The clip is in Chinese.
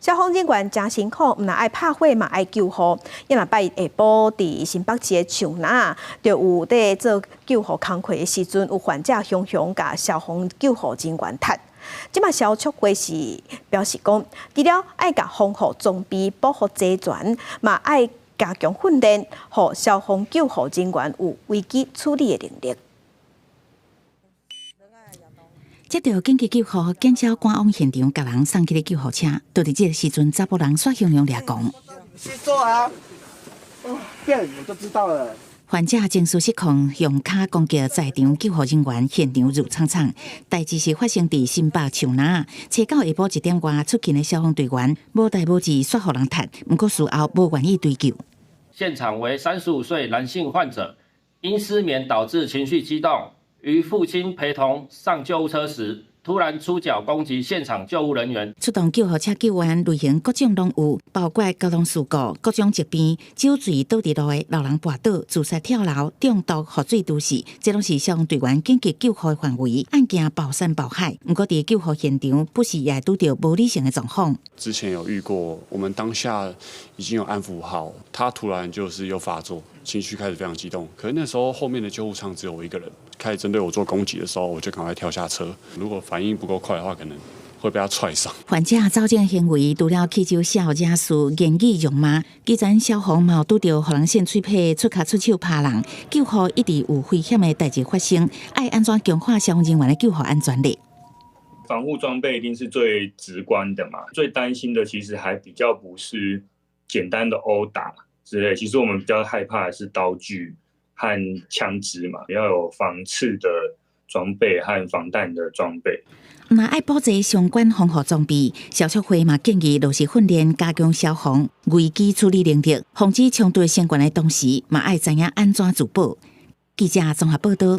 消防人员真辛苦，唔但爱拍火嘛，爱救护。因若拜下晡伫新北市的树林，就有伫做救护工课的时阵，有患者熊甲消防救护人员踢。即马消促会是表示讲，除了爱甲防护装备保护齐全，嘛爱加强训练，互消防救护人员有危机处理的能力。接到紧急救护，见消赶往现场，甲人送去的救护车，就伫这个时阵，查甫人耍向阳掠讲。先坐啊！对，我就知道了。患者情绪失控，用脚攻击在场救护人员，现场如苍苍。代志是发生伫新北树林，车到下晡1点外出勤的消防队员，无代无志耍互人踢，不过事后无愿意追究。现场为35岁男性患者，因失眠导致情绪激动。于父亲陪同上救护车时，突然出脚攻击现场救护人员。出动救护车救援类型各种拢有，包括交通事故、各种疾病、酒醉倒伫路的老人跋倒、自杀跳楼、中毒、喝水都市，这拢是消防队员紧急救护的范围。案件包山包海，不过伫救护现场，不时也拄到无理性的状况。之前有遇过，我们当下已经有安抚好，他突然就是又发作，情绪开始非常激动。可是那时候后面的救护舱只有我一个人，开始针对我做攻击的时候，我就赶快跳下车。如果反应不够快的话，可能会被他踹伤。患者走这行为，除了气酒笑惹事、言语辱骂，基层消防嘛拄到互人掀嘴皮、出脚出手拍人，救护一直有危险的代志发生，爱安怎强化消防人员的救护安全力。防护装备一定是最直观的嘛，最担心的其实还比较不是简单的殴打之类，其实我们比较害怕的是刀具和枪支嘛，要有防刺的装备和防弹的装备。嘛爱补齐相关防护装备，消促会嘛建议落实训练，加强消防危机处理能力，防止冲突相关的同时，嘛爱知影安怎自保。记者综合报道。